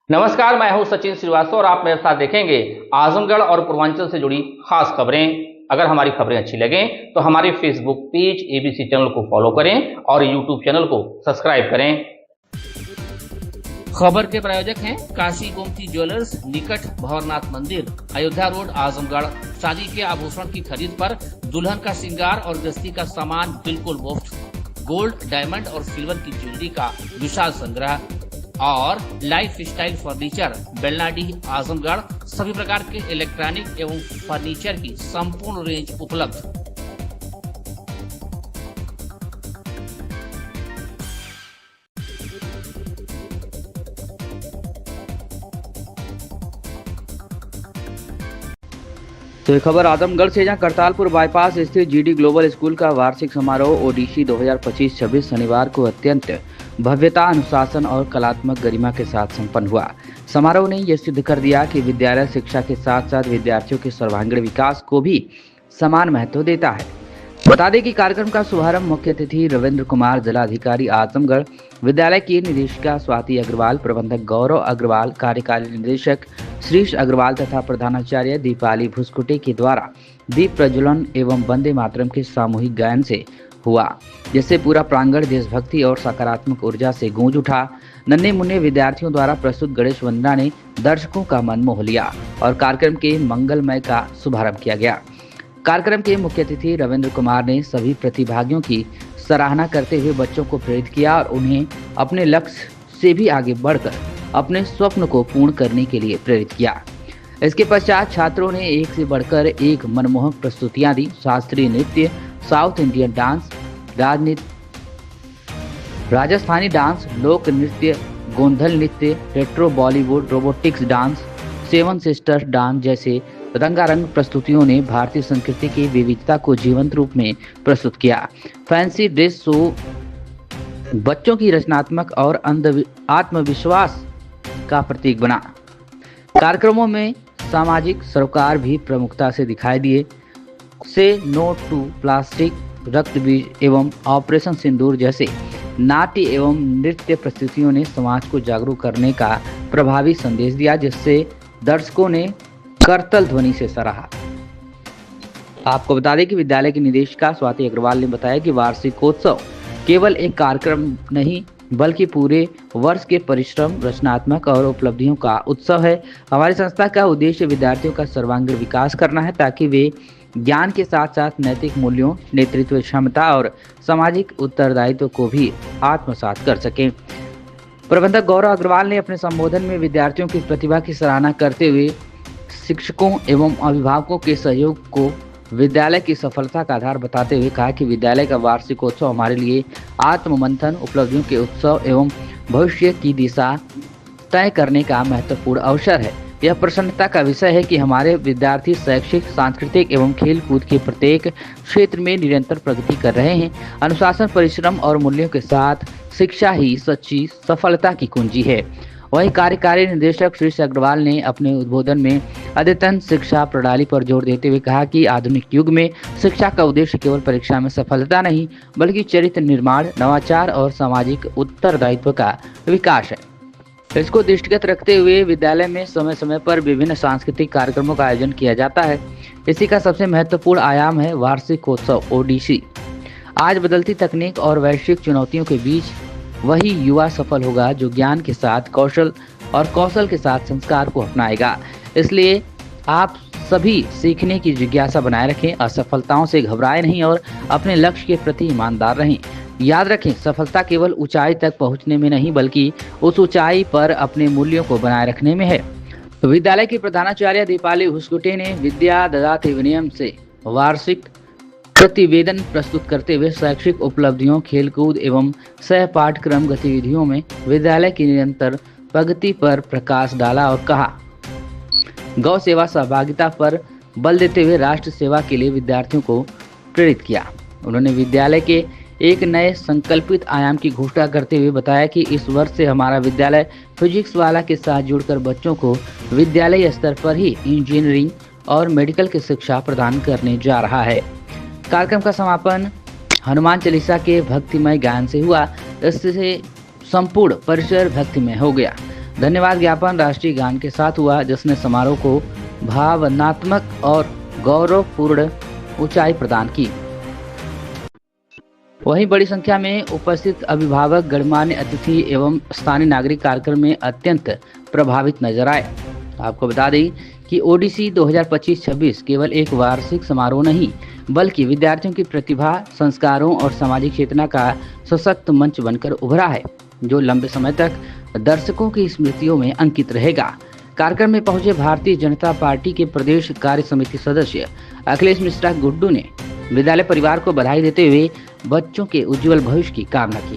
नमस्कार, मैं हूं सचिन श्रीवास्तव और आप मेरे साथ देखेंगे आजमगढ़ और पूर्वांचल से जुड़ी खास खबरें। अगर हमारी खबरें अच्छी लगें तो हमारे फेसबुक पेज एबीसी चैनल को फॉलो करें और यूट्यूब चैनल को सब्सक्राइब करें। खबर के प्रायोजक हैं काशी गोमती ज्वेलर्स, निकट भंवरनाथ मंदिर, अयोध्या रोड, आजमगढ़। शादी के आभूषण की खरीद पर दुल्हन का श्रृंगार और गृहस्थी का सामान बिल्कुल मुफ्त। गोल्ड, डायमंड और सिल्वर की ज्वेलरी का विशाल संग्रह और लाइफ स्टाइल फर्नीचर, बेलनाडीह, आजमगढ़। सभी प्रकार के इलेक्ट्रॉनिक एवं फर्नीचर की संपूर्ण रेंज उपलब्ध। तो ये खबर आजमगढ़ से, जहां करतालपुर बाईपास स्थित जीडी ग्लोबल स्कूल का वार्षिक समारोह ओडीसी 2025-26 शनिवार को अत्यंत भव्यता, अनुशासन और कलात्मक गरिमा के साथ संपन्न हुआ। समारोह ने यह सिद्ध कर दिया कि विद्यालय शिक्षा के साथ साथ विद्यार्थियों के सर्वांगीण विकास को भी समान महत्व देता है। बता दें कि कार्यक्रम का शुभारंभ मुख्य अतिथि रविंद्र कुमार, जिलाधिकारी आजमगढ़, विद्यालय की निदेशिका स्वाति अग्रवाल, प्रबंधक गौरव अग्रवाल, कार्यकारी निदेशक श्रीश अग्रवाल तथा प्रधानाचार्य दीपाली भुसकुटे के द्वारा दीप प्रज्वलन एवं वंदे मातरम के सामूहिक गायन से हुआ, जिससे पूरा प्रांगण देशभक्ति और सकारात्मक ऊर्जा से गूंज उठा। नन्हे मुन्ने विद्यार्थियों द्वारा प्रस्तुत गणेश वंदना ने दर्शकों का मन मोह लिया और कार्यक्रम के मंगलमय का शुभारंभ किया गया। कार्यक्रम के मुख्य अतिथि रविंद्र कुमार ने सभी प्रतिभागियों की सराहना करते हुए बच्चों को प्रेरित किया और उन्हें अपने लक्ष्य से भी आगे बढ़कर अपने स्वप्न को पूर्ण करने के लिए प्रेरित किया। इसके पश्चात छात्रों ने एक से बढ़कर एक मनमोहक प्रस्तुतियां दी। शास्त्रीय नृत्य, south Indian dance, Rajasthani dance, लोक नृत्य, गोंधल नृत्य, retro Bollywood, robotics dance, seven sisters dance जैसे रंगारंग प्रस्तुतियों ने भारतीय संस्कृति की विविधता को जीवंत रूप में प्रस्तुत किया। फैंसी ड्रेस शो बच्चों की रचनात्मक और आत्मविश्वास का प्रतीक बना। कार्यक्रमों में सामाजिक सरोकार भी प्रमुखता से दिखाई दिए। से नो टू प्लास्टिक, रक्त बीज एवं ऑपरेशन सिंदूर जैसे नाट्य एवं नृत्य प्रस्तुतियों ने समाज को जागरूक करने का प्रभावी संदेश दिया, जिससे दर्शकों ने करतल ध्वनि से सराहा। आपको बता दें कि विद्यालय की निदेशिका स्वाति अग्रवाल ने बताया कि वार्षिकोत्सव केवल एक कार्यक्रम नहीं बल्कि पूरे वर्ष के परिश्रम, रचनात्मक और उपलब्धियों का उत्सव है। हमारी संस्था का उद्देश्य विद्यार्थियों का सर्वांगीण विकास करना है ताकि वे ज्ञान के साथ साथ नैतिक मूल्यों, नेतृत्व क्षमता और सामाजिक उत्तरदायित्व को भी आत्मसात कर सकें। प्रबंधक गौरव अग्रवाल ने अपने संबोधन में विद्यार्थियों की प्रतिभा की सराहना करते हुए शिक्षकों एवं अभिभावकों के सहयोग को विद्यालय की सफलता का आधार बताते हुए कहा कि विद्यालय का वार्षिकोत्सव हमारे लिए आत्ममंथन, उपलब्धियों के उत्सव एवं भविष्य की दिशा तय करने का महत्वपूर्ण अवसर है। यह प्रसन्नता का विषय है कि हमारे विद्यार्थी शैक्षिक, सांस्कृतिक एवं खेल कूद के प्रत्येक क्षेत्र में निरंतर प्रगति कर रहे हैं। अनुशासन, परिश्रम और मूल्यों के साथ शिक्षा ही सच्ची सफलता की कुंजी है। वहीं कार्यकारी निदेशक श्री अग्रवाल ने अपने उद्बोधन में अद्यतन शिक्षा प्रणाली पर जोर देते हुए कहा कि आधुनिक युग में शिक्षा का उद्देश्य केवल परीक्षा में सफलता नहीं बल्कि चरित्र निर्माण, नवाचार और सामाजिक उत्तरदायित्व का विकास है। इसको दृष्टिगत रखते हुए विद्यालय में समय समय पर विभिन्न सांस्कृतिक कार्यक्रमों का आयोजन किया जाता है। इसी का सबसे महत्वपूर्ण आयाम है वार्षिकोत्सव ओडीसी। आज बदलती तकनीक और वैश्विक चुनौतियों के बीच वही युवा सफल होगा जो ज्ञान के साथ कौशल के साथ संस्कार को अपनाएगा। इसलिए आप सभी सीखने की जिज्ञासा बनाए रखें, असफलताओं से घबराएं नहीं और अपने लक्ष्य के प्रति ईमानदार रहें। याद रखें, सफलता केवल ऊंचाई तक पहुंचने में नहीं बल्कि उस ऊंचाई पर अपने मूल्यों को बनाए रखने में है। विद्यालय की प्रधानाचार्य दीपाली भुसकुटे ने विद्या ददाति विनयम से वार्षिक प्रतिवेदन प्रस्तुत करते हुए शैक्षिक उपलब्धियों, खेलकूद एवं सह पाठ्यक्रम गतिविधियों में विद्यालय की निरंतर प्रगति पर प्रकाश डाला और कहा, गौ सेवा सहभागिता पर बल देते हुए राष्ट्र सेवा के लिए विद्यार्थियों को प्रेरित किया। उन्होंने विद्यालय के एक नए संकल्पित आयाम की घोषणा करते हुए बताया कि इस वर्ष से हमारा विद्यालय फिजिक्स वाला के साथ जुड़कर बच्चों को विद्यालय स्तर पर ही इंजीनियरिंग और मेडिकल की शिक्षा प्रदान करने जा रहा है। कार्यक्रम का समापन हनुमान चालीसा के भक्तिमय गायन से हुआ। इससे संपूर्ण परिसर भक्तिमय हो गया। धन्यवाद ज्ञापन राष्ट्रीय गान के साथ हुआ, जिसने समारोह को भावनात्मक और गौरवपूर्ण ऊंचाई प्रदान की। वहीं बड़ी संख्या में उपस्थित अभिभावक, गणमान्य अतिथि एवं स्थानीय नागरिक कार्यक्रम में अत्यंत प्रभावित नजर आए। आपको बता दें कि ओडीसी 2025-26 केवल एक वार्षिक समारोह नहीं, बल्कि विद्यार्थियों की प्रतिभा, संस्कारों और सामाजिक चेतना का सशक्त मंच बनकर उभरा है, जो लंबे समय तक दर्शकों की स्मृतियों में अंकित रहेगा। कार्यक्रम में पहुंचे भारतीय जनता पार्टी के प्रदेश कार्य समिति सदस्य अखिलेश मिश्रा गुड्डू ने विद्यालय परिवार को बधाई देते हुए बच्चों के उज्जवल भविष्य की कामना की।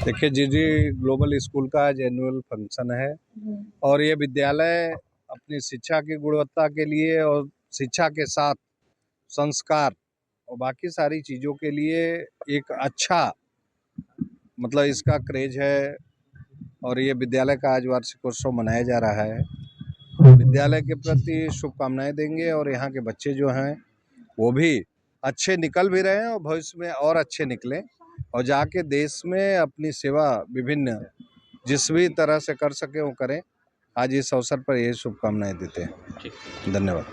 देखिए, जीजी ग्लोबल स्कूल का आज एनुअल फंक्शन है और ये विद्यालय अपनी शिक्षा की गुणवत्ता के लिए और शिक्षा के साथ संस्कार और बाकी सारी चीज़ों के लिए एक अच्छा मतलब इसका क्रेज है और ये विद्यालय का आज वार्षिकोत्सव मनाया जा रहा है। विद्यालय के प्रति शुभकामनाएं देंगे और यहाँ के बच्चे जो हैं वो भी अच्छे निकल भी रहे हैं और भविष्य में और अच्छे निकलें और जाके देश में अपनी सेवा विभिन्न जिस भी तरह से कर सके वो करें। आज इस अवसर पर ये शुभकामनाएं देते हैं। धन्यवाद।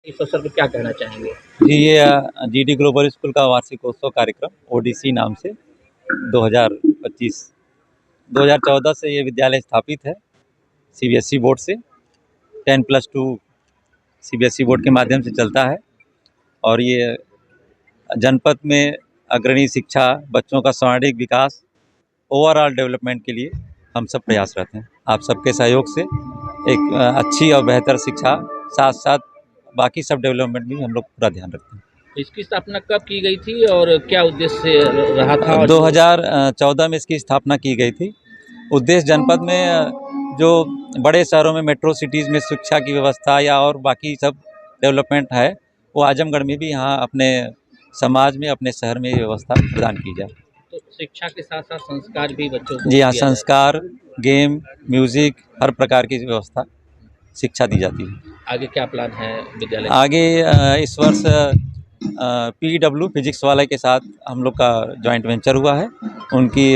इस अवसर पर क्या कहना चाहेंगे? जी, ये जीडी ग्लोबल स्कूल का वार्षिकोत्सव कार्यक्रम ओडीसी नाम से 2014 से ये विद्यालय स्थापित है। सीबीएसई बोर्ड से 10+2 सीबीएसई बोर्ड के माध्यम से चलता है और ये जनपद में अग्रणी शिक्षा, बच्चों का सर्वांगीण विकास, ओवरऑल डेवलपमेंट के लिए हम सब प्रयासरत हैं। आप सबके सहयोग से एक अच्छी और बेहतर शिक्षा साथ साथ बाकी सब डेवलपमेंट में हम लोग पूरा ध्यान रखते हैं। इसकी स्थापना कब की गई थी और क्या उद्देश्य रहा था? 2014 में इसकी स्थापना की गई थी। उद्देश्य जनपद में जो बड़े शहरों में मेट्रो सिटीज़ में शिक्षा की व्यवस्था या और बाकी सब डेवलपमेंट है, वो आजमगढ़ में भी यहाँ अपने समाज में, अपने शहर में ये व्यवस्था प्रदान की जाए। तो शिक्षा के साथ साथ संस्कार भी बच्चों को जी हाँ, संस्कार, गेम, म्यूज़िक, हर प्रकार की व्यवस्था शिक्षा दी जाती है। आगे क्या प्लान है विद्यालय? आगे इस वर्ष पीडब्ल्यू फिजिक्स वाले के साथ हम लोग का जॉइंट वेंचर हुआ है। उनकी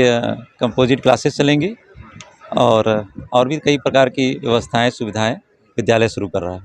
कंपोजिट क्लासेस चलेंगी और भी कई प्रकार की व्यवस्थाएं, सुविधाएं विद्यालय शुरू कर रहा है।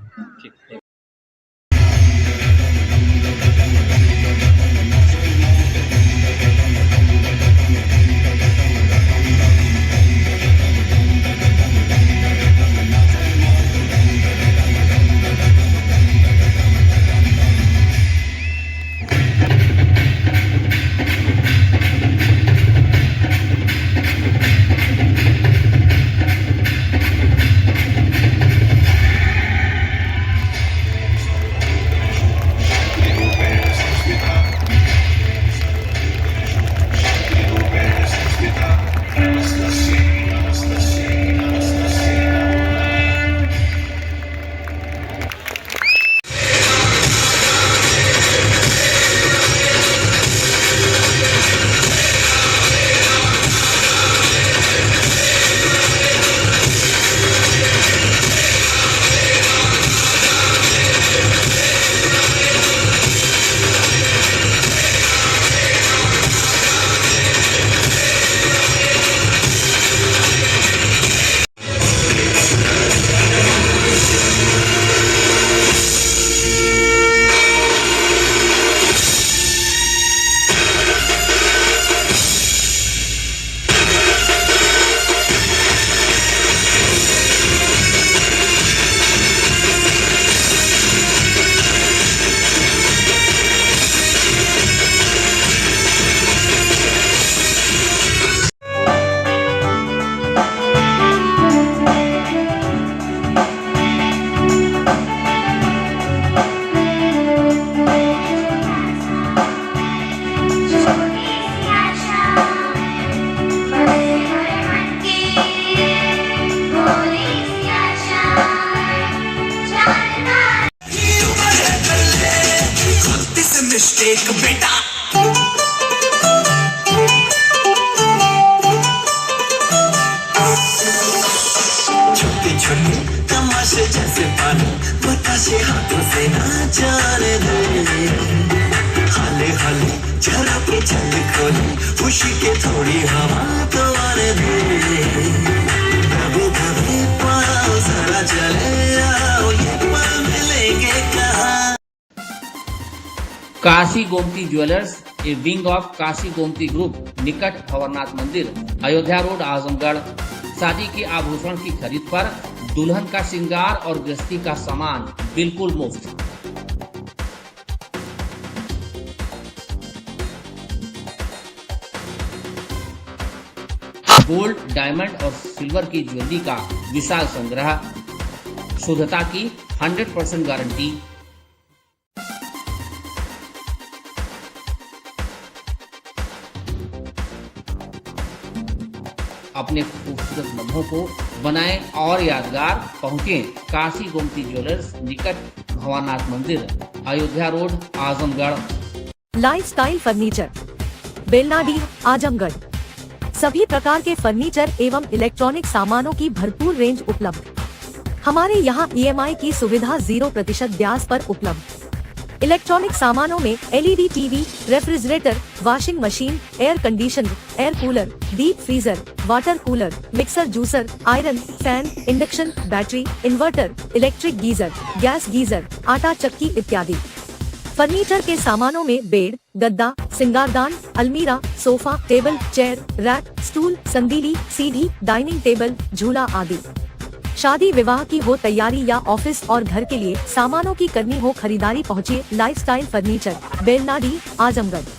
मिस्टेक बेटा छोटे छोटे तमाशे जैसे पानी बताशे हाथों से ना जाने दे हाले हाले जरा के चल खोले खुशी के थोड़ी हवा तो आने दे पता चले आओ ये पल मिलेंगे कहाँ। Kashi Gomti jewellers, A wing of Kashi Gomti group, निकट भंवरनाथ मंदिर, अयोध्या रोड, आजमगढ़। शादी के आभूषण की खरीद पर दुल्हन का श्रृंगार और गृहस्थी का सामान बिल्कुल मुफ्त। गोल्ड, डायमंड और सिल्वर की ज्वेलरी का विशाल संग्रह, शुद्धता की 100% गारंटी। अपने खूबसूरत लम्हों को बनाएं और यादगार। पहुंचे काशी गोमती ज्वेलर्स, निकट भंवरनाथ मंदिर, Ayodhya road, Azamgarh. Lifestyle furniture, Belnadi, Azamgarh. सभी प्रकार के फर्नीचर एवं इलेक्ट्रॉनिक सामानों की भरपूर रेंज उपलब्ध। हमारे यहाँ EMI की सुविधा 0% ब्याज पर उपलब्ध। इलेक्ट्रॉनिक सामानों में LED TV, refrigerator, washing machine, air conditioner, air cooler, deep freezer, water cooler, mixer juicer, iron, fan, induction, battery, inverter, electric geyser, gas geyser, आटा चक्की इत्यादि। फर्नीचर के सामानों में बेड, गद्दा, सिंगारदान, अलमीरा, sofa, table, chair, rack, stool, संदीली, सीढ़ी, डाइनिंग टेबल, झूला आदि। शादी विवाह की हो तैयारी या ऑफिस और घर के लिए सामानों की करनी हो खरीदारी, पहुँचिए लाइफस्टाइल फर्नीचर, बेलनाडी, आजमगढ़।